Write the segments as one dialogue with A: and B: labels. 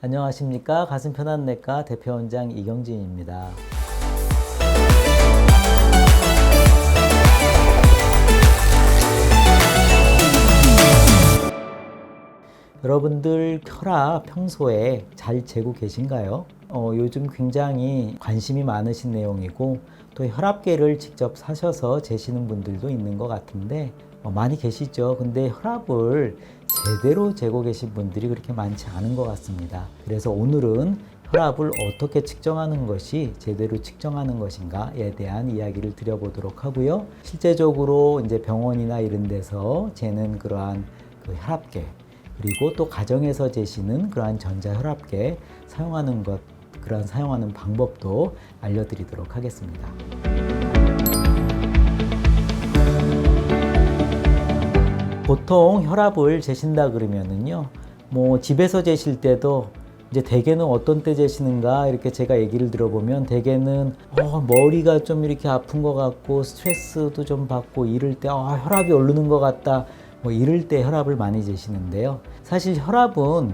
A: 안녕하십니까. 가슴편안내과 대표원장 이경진입니다. 여러분들 혈압 평소에 잘 재고 계신가요? 요즘 굉장히 관심이 많으신 내용이고 또 혈압계를 직접 사셔서 재시는 분들도 있는 것 같은데 많이 계시죠. 근데 혈압을 제대로 재고 계신 분들이 그렇게 많지 않은 것 같습니다. 그래서 오늘은 혈압을 어떻게 측정하는 것이 제대로 측정하는 것인가에 대한 이야기를 드려보도록 하고요. 실제적으로 이제 병원이나 이런 데서 재는 그러한 그 혈압계, 그리고 또 가정에서 재시는 그러한 전자혈압계 사용하는 것, 그러한 사용하는 방법도 알려드리도록 하겠습니다. 보통 혈압을 재신다 그러면은요, 집에서 재실 때도 이제 대개는 어떤 때 재시는가 이렇게 제가 얘기를 들어보면 대개는 머리가 좀 이렇게 아픈 것 같고 스트레스도 좀 받고 이럴 때 혈압이 오르는 것 같다 이럴 때 혈압을 많이 재시는데요. 사실 혈압은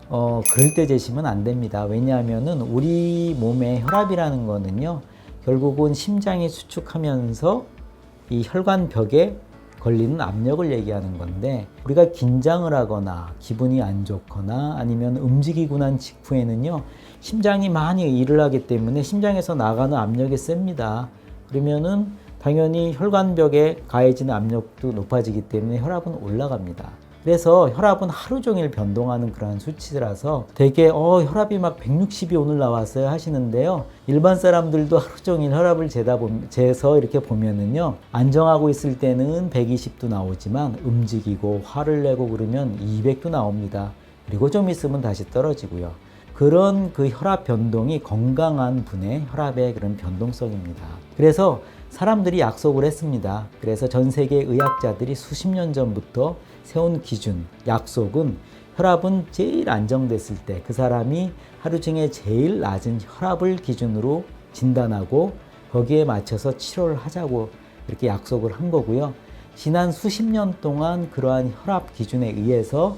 A: 그럴 때 재시면 안 됩니다. 왜냐하면은 우리 몸의 혈압이라는 거는요, 결국은 심장이 수축하면서 이 혈관벽에 걸리는 압력을 얘기하는 건데, 우리가 긴장을 하거나 기분이 안 좋거나 아니면 움직이고 난 직후에는요, 심장이 많이 일을 하기 때문에 심장에서 나가는 압력이 셉니다. 그러면은 당연히 혈관벽에 가해지는 압력도 높아지기 때문에 혈압은 올라갑니다. 그래서 혈압은 하루 종일 변동하는 그런 수치라서 되게 혈압이 막 160이 오늘 나왔어요 하시는데요. 일반 사람들도 하루 종일 혈압을 재서 이렇게 보면은요, 안정하고 있을 때는 120도 나오지만 움직이고 화를 내고 그러면 200도 나옵니다. 그리고 좀 있으면 다시 떨어지고요. 그런 그 혈압 변동이 건강한 분의 혈압의 그런 변동성입니다. 그래서 사람들이 약속을 했습니다. 그래서 전 세계 의학자들이 수십 년 전부터 세운 기준, 약속은 혈압은 제일 안정됐을 때 그 사람이 하루 중에 제일 낮은 혈압을 기준으로 진단하고 거기에 맞춰서 치료를 하자고 이렇게 약속을 한 거고요. 지난 수십 년 동안 그러한 혈압 기준에 의해서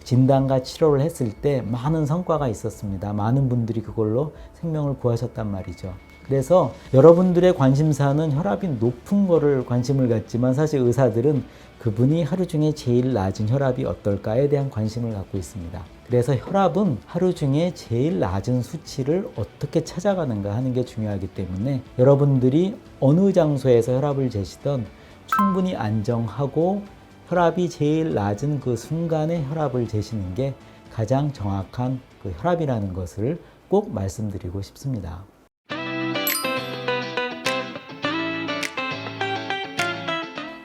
A: 진단과 치료를 했을 때 많은 성과가 있었습니다. 많은 분들이 그걸로 생명을 구하셨단 말이죠. 그래서 여러분들의 관심사는 혈압이 높은 거를 관심을 갖지만 사실 의사들은 그분이 하루 중에 제일 낮은 혈압이 어떨까에 대한 관심을 갖고 있습니다. 그래서 혈압은 하루 중에 제일 낮은 수치를 어떻게 찾아가는가 하는 게 중요하기 때문에 여러분들이 어느 장소에서 혈압을 재시던 충분히 안정하고 혈압이 제일 낮은 그 순간에 혈압을 재시는 게 가장 정확한 그 혈압이라는 것을 꼭 말씀드리고 싶습니다.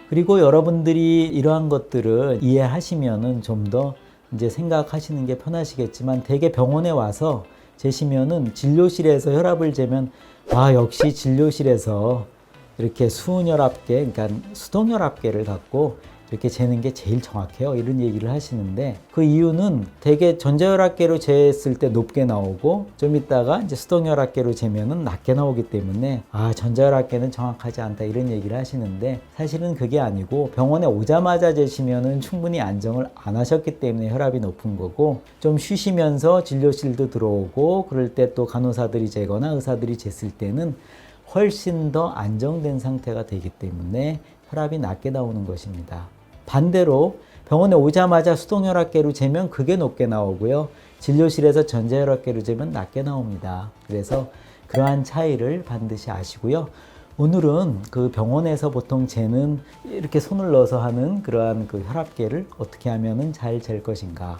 A: 그리고 여러분들이 이러한 것들을 이해하시면은 좀 더 이제 생각하시는 게 편하시겠지만, 대개 병원에 와서 재시면은 진료실에서 혈압을 재면 역시 진료실에서 이렇게 수은혈압계, 그러니까 수동혈압계를 갖고 이렇게 재는 게 제일 정확해요, 이런 얘기를 하시는데, 그 이유는 되게 전자혈압계로 쟀을 때 높게 나오고 좀 있다가 이제 수동혈압계로 재면은 낮게 나오기 때문에 전자혈압계는 정확하지 않다 이런 얘기를 하시는데, 사실은 그게 아니고 병원에 오자마자 재시면은 충분히 안정을 안 하셨기 때문에 혈압이 높은 거고, 좀 쉬시면서 진료실도 들어오고 그럴 때 또 간호사들이 재거나 의사들이 쟀을 때는 훨씬 더 안정된 상태가 되기 때문에 혈압이 낮게 나오는 것입니다. 반대로 병원에 오자마자 수동혈압계로 재면 그게 높게 나오고요. 진료실에서 전자혈압계로 재면 낮게 나옵니다. 그래서 그러한 차이를 반드시 아시고요. 오늘은 그 병원에서 보통 재는 이렇게 손을 넣어서 하는 그러한 그 혈압계를 어떻게 하면 잘 잴 것인가,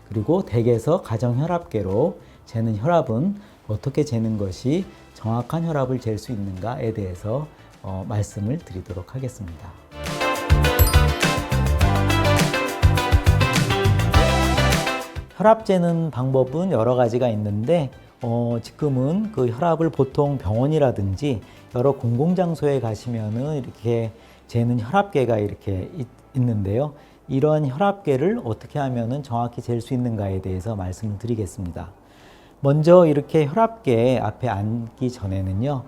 A: 그리고 댁에서 가정혈압계로 재는 혈압은 어떻게 재는 것이 정확한 혈압을 잴 수 있는가에 대해서 말씀을 드리도록 하겠습니다. 혈압 재는 방법은 여러 가지가 있는데 지금은 그 혈압을 보통 병원이라든지 여러 공공장소에 가시면은 이렇게 재는 혈압계가 이렇게 있는데요. 이런 혈압계를 어떻게 하면은 정확히 잴 수 있는가에 대해서 말씀을 드리겠습니다. 먼저 이렇게 혈압계 앞에 앉기 전에는요,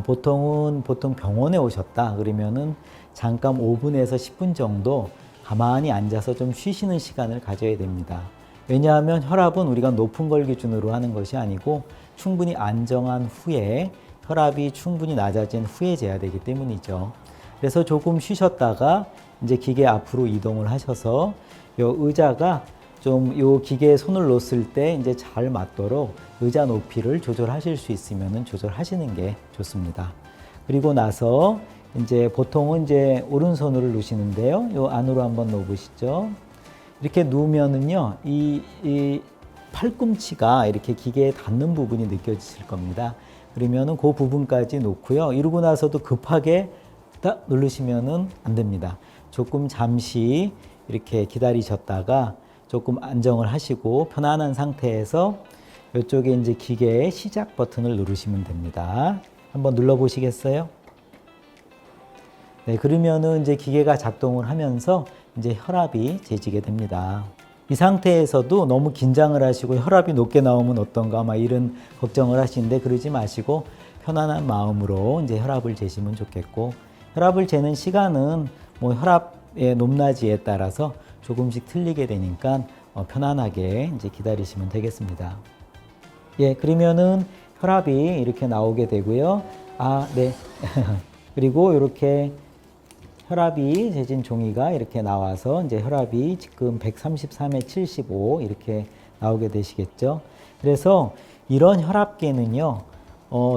A: 보통 병원에 오셨다 그러면은 잠깐 5분에서 10분 정도 가만히 앉아서 좀 쉬시는 시간을 가져야 됩니다. 왜냐하면 혈압은 우리가 높은 걸 기준으로 하는 것이 아니고 충분히 안정한 후에 혈압이 충분히 낮아진 후에 재야 되기 때문이죠. 그래서 조금 쉬셨다가 이제 기계 앞으로 이동을 하셔서 요 의자가 좀 요 기계에 손을 놓았을 때 이제 잘 맞도록 의자 높이를 조절하실 수 있으면 조절하시는 게 좋습니다. 그리고 나서 이제 보통은 이제 오른손으로 누시는데요. 요 안으로 한번 놓으시죠. 이렇게 누우면은요, 이 팔꿈치가 이렇게 기계에 닿는 부분이 느껴지실 겁니다. 그러면은 그 부분까지 놓고요. 이러고 나서도 급하게 딱 누르시면은 안 됩니다. 조금 잠시 이렇게 기다리셨다가 조금 안정을 하시고 편안한 상태에서 이쪽에 이제 기계의 시작 버튼을 누르시면 됩니다. 한번 눌러 보시겠어요? 네, 그러면은 이제 기계가 작동을 하면서 이제 혈압이 재지게 됩니다. 이 상태에서도 너무 긴장을 하시고 혈압이 높게 나오면 어떤가 막 이런 걱정을 하시는데 그러지 마시고 편안한 마음으로 이제 혈압을 재시면 좋겠고, 혈압을 재는 시간은 뭐 혈압의 높낮이에 따라서 조금씩 틀리게 되니까 편안하게 이제 기다리시면 되겠습니다. 예, 그러면은 혈압이 이렇게 나오게 되고요. 아, 네. 그리고 이렇게 혈압이 재진 종이가 이렇게 나와서 이제 혈압이 지금 133에 75 이렇게 나오게 되시겠죠. 그래서 이런 혈압계는요,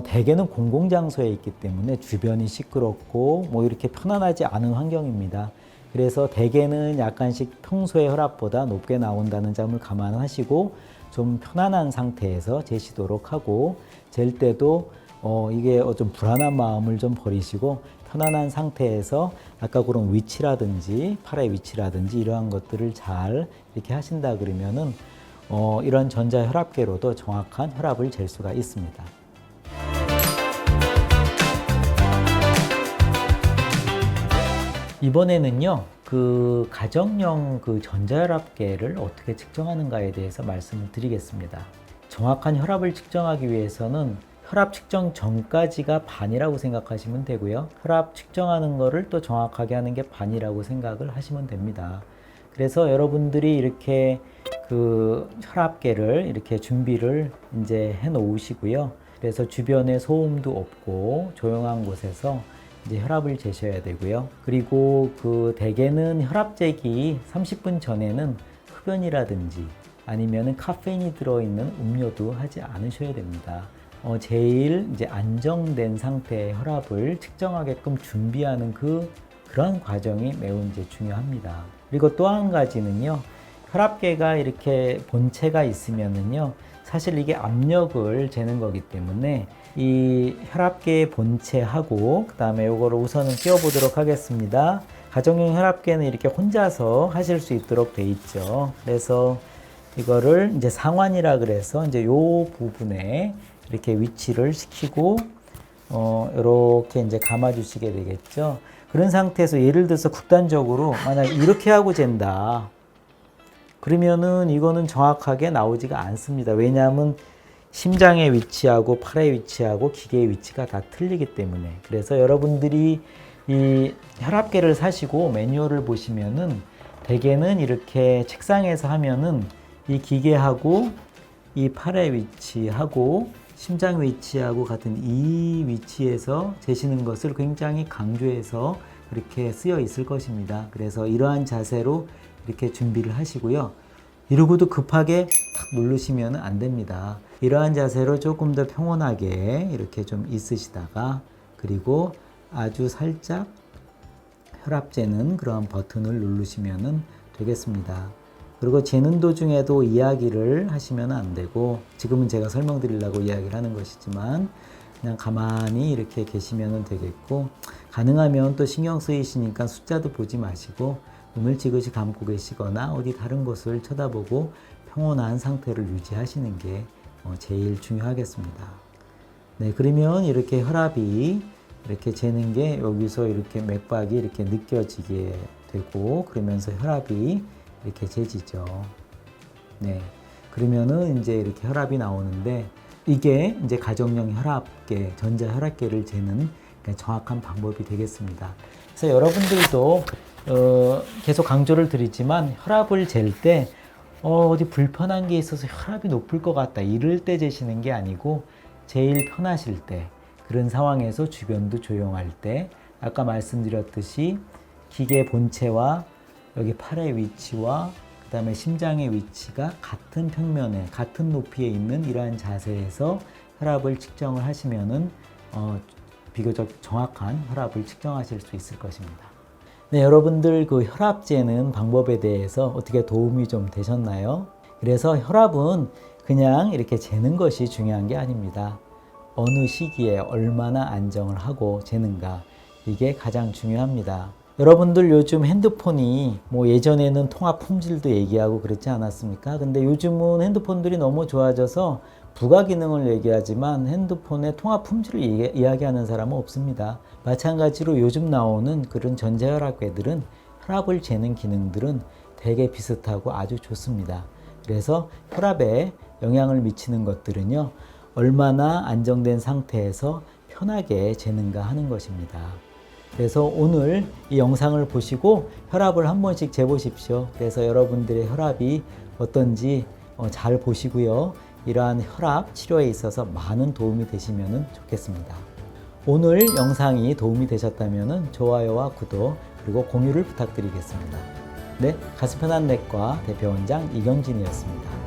A: 대개는 공공장소에 있기 때문에 주변이 시끄럽고 뭐 이렇게 편안하지 않은 환경입니다. 그래서 대개는 약간씩 평소의 혈압보다 높게 나온다는 점을 감안하시고 좀 편안한 상태에서 재시도록 하고, 잴 때도 이게 좀 불안한 마음을 좀 버리시고 편안한 상태에서 아까 그런 위치라든지 팔의 위치라든지 이러한 것들을 잘 이렇게 하신다 그러면은 이런 전자혈압계로도 정확한 혈압을 잴 수가 있습니다. 이번에는요, 그 가정용 그 전자혈압계를 어떻게 측정하는가에 대해서 말씀을 드리겠습니다. 정확한 혈압을 측정하기 위해서는 혈압 측정 전까지가 반이라고 생각하시면 되고요. 혈압 측정하는 거를 또 정확하게 하는 게 반이라고 생각을 하시면 됩니다. 그래서 여러분들이 이렇게 그 혈압계를 이렇게 준비를 이제 해 놓으시고요. 그래서 주변에 소음도 없고 조용한 곳에서 이제 혈압을 재셔야 되고요. 그리고 그 대개는 혈압 재기 30분 전에는 흡연이라든지 아니면은 카페인이 들어있는 음료도 하지 않으셔야 됩니다. 제일 이제 안정된 상태의 혈압을 측정하게끔 준비하는 그런 과정이 매우 이제 중요합니다. 그리고 또 한 가지는요, 혈압계가 이렇게 본체가 있으면은요, 사실 이게 압력을 재는 거기 때문에 이 혈압계의 본체하고 그 다음에 요거를 우선은 끼워 보도록 하겠습니다. 가정용 혈압계는 이렇게 혼자서 하실 수 있도록 돼 있죠. 그래서 이거를 이제 상완이라 그래서 이제 요 부분에 이렇게 위치를 시키고 이렇게 이제 감아 주시게 되겠죠. 그런 상태에서 예를 들어서 극단적으로 만약 이렇게 하고 잰다 그러면은 이거는 정확하게 나오지가 않습니다. 왜냐하면 심장의 위치하고 팔의 위치하고 기계의 위치가 다 틀리기 때문에. 그래서 여러분들이 이 혈압계를 사시고 매뉴얼을 보시면은 대개는 이렇게 책상에서 하면은 이 기계하고 이 팔의 위치하고 심장 위치하고 같은 이 위치에서 재시는 것을 굉장히 강조해서 그렇게 쓰여 있을 것입니다. 그래서 이러한 자세로 이렇게 준비를 하시고요. 이러고도 급하게 탁 누르시면 안 됩니다. 이러한 자세로 조금 더 평온하게 이렇게 좀 있으시다가 그리고 아주 살짝 혈압 재는 그런 버튼을 누르시면 되겠습니다. 그리고 재는 도중에도 이야기를 하시면 안 되고, 지금은 제가 설명드리려고 이야기를 하는 것이지만 그냥 가만히 이렇게 계시면 되겠고, 가능하면 또 신경 쓰이시니까 숫자도 보지 마시고 눈을 지그시 감고 계시거나 어디 다른 곳을 쳐다보고 평온한 상태를 유지하시는 게 제일 중요하겠습니다. 네, 그러면 이렇게 혈압이 이렇게 재는 게 여기서 이렇게 맥박이 이렇게 느껴지게 되고, 그러면서 혈압이 이렇게 재지죠. 네. 그러면은 이제 이렇게 혈압이 나오는데, 이게 이제 가정용 혈압계, 전자혈압계를 재는 정확한 방법이 되겠습니다. 그래서 여러분들도 계속 강조를 드리지만 혈압을 잴 때 어디 불편한 게 있어서 혈압이 높을 것 같다 이럴 때 재시는 게 아니고 제일 편하실 때 그런 상황에서 주변도 조용할 때 아까 말씀드렸듯이 기계 본체와 여기 팔의 위치와 그 다음에 심장의 위치가 같은 평면에 같은 높이에 있는 이러한 자세에서 혈압을 측정을 하시면은 비교적 정확한 혈압을 측정하실 수 있을 것입니다. 네, 여러분들 그 혈압 재는 방법에 대해서 어떻게 도움이 좀 되셨나요? 그래서 혈압은 그냥 이렇게 재는 것이 중요한 게 아닙니다. 어느 시기에 얼마나 안정을 하고 재는가 이게 가장 중요합니다. 여러분들 요즘 핸드폰이 뭐 예전에는 통화 품질도 얘기하고 그렇지 않았습니까? 근데 요즘은 핸드폰들이 너무 좋아져서 부가 기능을 얘기하지만 핸드폰의 통화 품질을 이야기하는 사람은 없습니다. 마찬가지로 요즘 나오는 그런 전자혈압계들은 혈압을 재는 기능들은 되게 비슷하고 아주 좋습니다. 그래서 혈압에 영향을 미치는 것들은요, 얼마나 안정된 상태에서 편하게 재는가 하는 것입니다. 그래서 오늘 이 영상을 보시고 혈압을 한 번씩 재보십시오. 그래서 여러분들의 혈압이 어떤지 잘 보시고요. 이러한 혈압 치료에 있어서 많은 도움이 되시면 좋겠습니다. 오늘 영상이 도움이 되셨다면 좋아요와 구독 그리고 공유를 부탁드리겠습니다. 네, 가슴편한 내과 대표원장 이경진이었습니다.